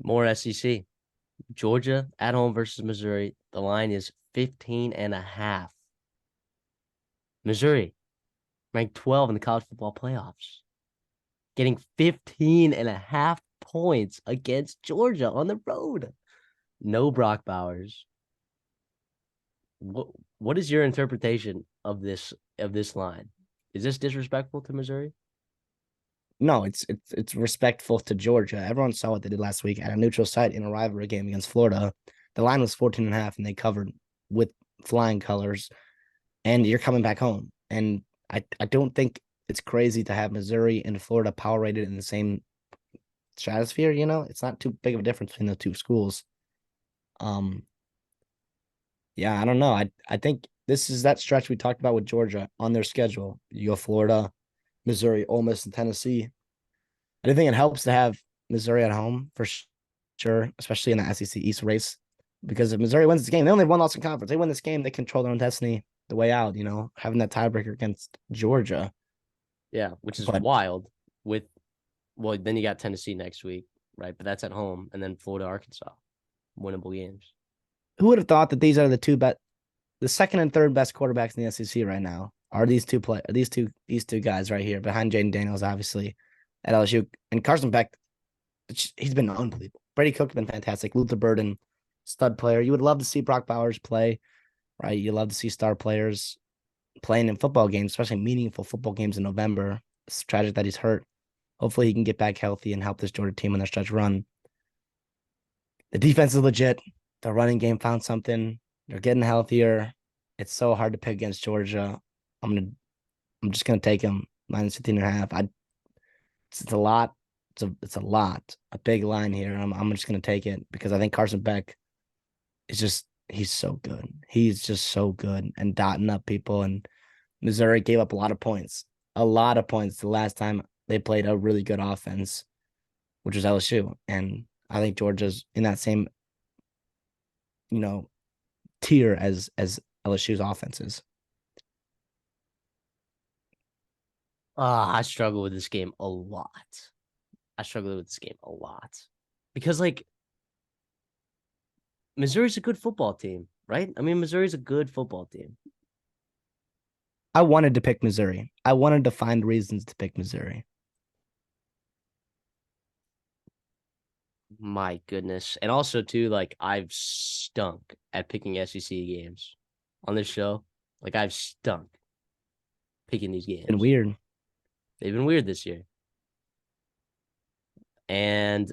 More SEC. Georgia at home versus Missouri. The line is 15.5. Missouri, ranked 12 in the college football playoffs, getting 15.5 points against Georgia on the road. No Brock Bowers. What is your interpretation of this line? Is this disrespectful to Missouri? No, it's respectful to Georgia. Everyone saw what they did last week at a neutral site in a rivalry game against Florida. The line was 14.5, and they covered with flying colors. And you're coming back home. And I don't think it's crazy to have Missouri and Florida power rated in the same stratosphere. It's not too big of a difference between the two schools. Um, yeah, I don't know. I think this is that stretch we talked about with Georgia on their schedule. You go Florida, Missouri, Ole Miss, and Tennessee. I do think it helps to have Missouri at home for sure, especially in the SEC East race. Because if Missouri wins this game, they only have one loss in conference. They win this game, they control their own destiny the way out, having that tiebreaker against Georgia. Yeah, which is But wild. Then you got Tennessee next week, right? But that's at home, and then Florida, Arkansas, winnable games. who would have thought that these are the second and third best quarterbacks in the SEC right now are these two guys right here behind Jaden Daniels, obviously at LSU, and Carson Beck. He's been unbelievable. Brady Cook's been fantastic. Luther Burden, stud player. You would love to see Brock Bowers play, right? You love to see star players playing in football games, especially meaningful football games in November. It's tragic that he's hurt. Hopefully he can get back healthy and help this Georgia team on their stretch run. The defense is legit. The running game found something. They're getting healthier. It's so hard to pick against Georgia. I'm just gonna take him minus 15.5. It's a lot. It's a lot. A big line here. I'm just gonna take it because I think Carson Beck he's so good. He's just so good and dotting up people. And Missouri gave up a lot of points. A lot of points the last time they played a really good offense, which was LSU. And I think Georgia's in that same, tier as LSU's offenses. I struggle with this game a lot. Because Missouri's a good football team, right? I mean, Missouri's a good football team. I wanted to pick Missouri. I wanted to find reasons to pick Missouri. My goodness. And also, too, I've stunk at picking SEC games on this show. I've stunk picking these games. And weird. They've been weird this year. And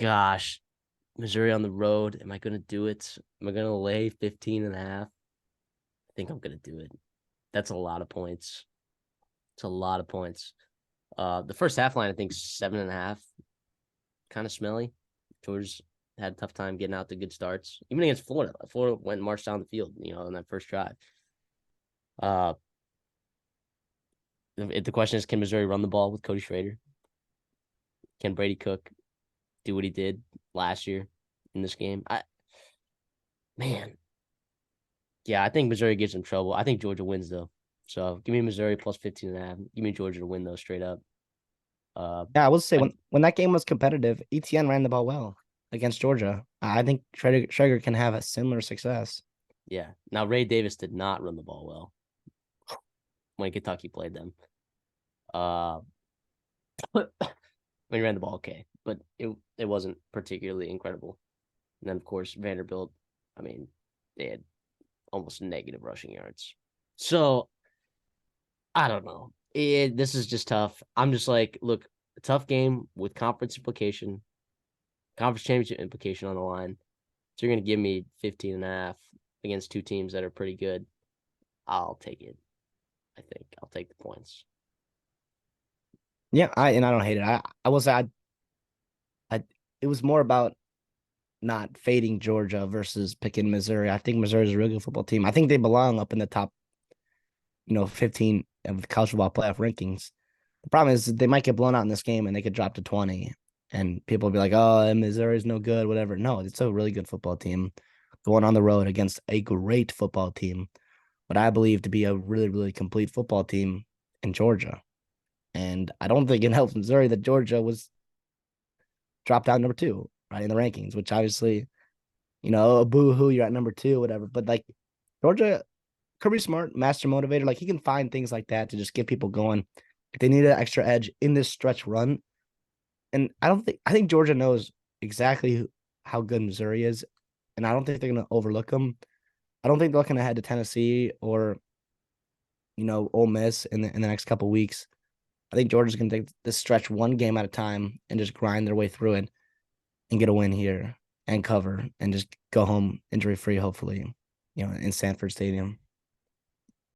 gosh, Missouri on the road. Am I going to do it? Am I going to lay 15.5? I think I'm going to do it. That's a lot of points. It's a lot of points. The first half line, I think 7.5. Kind of smelly. Georgia's had a tough time getting out to good starts. Even against Florida. Florida went and marched down the field, on that first drive. The question is, can Missouri run the ball with Cody Schrader? Can Brady Cook do what he did last year in this game? Yeah, I think Missouri gives them trouble. I think Georgia wins, though. So give me Missouri plus 15.5. Give me Georgia to win, though, straight up. Yeah, I will say when that game was competitive, ETN ran the ball well against Georgia. I think Schrager can have a similar success. Yeah. Now, Ray Davis did not run the ball well when Kentucky played them. When he ran the ball, okay, but it wasn't particularly incredible. And then, of course, Vanderbilt, I mean, they had almost negative rushing yards. So, I don't know. This is just tough. I'm just look, a tough game with conference championship implication on the line. So you're going to give me 15.5 against two teams that are pretty good. I'll take it. I think I'll take the points. Yeah, I don't hate it. I will say it was more about not fading Georgia versus picking Missouri. I think Missouri is a really good football team. I think they belong up in the top, 15 of the college football playoff rankings. The problem is they might get blown out in this game and they could drop to 20 and people will be like, oh, Missouri's no good, whatever. No, it's a really good football team going on the road against a great football team, what I believe to be a really, really complete football team in Georgia. And I don't think it helps Missouri that Georgia was drop down number 2, right, in the rankings, which obviously, a boo-hoo, you're at number 2, whatever. But like Georgia, Kirby Smart, master motivator, like he can find things like that to just get people going. If they need an extra edge in this stretch run, and I think Georgia knows exactly how good Missouri is, and I don't think they're going to overlook them. I don't think they're looking ahead to Tennessee or Ole Miss in the next couple weeks. I think Georgia's going to take this stretch one game at a time and just grind their way through it and get a win here and cover and just go home injury free, hopefully, in Sanford Stadium.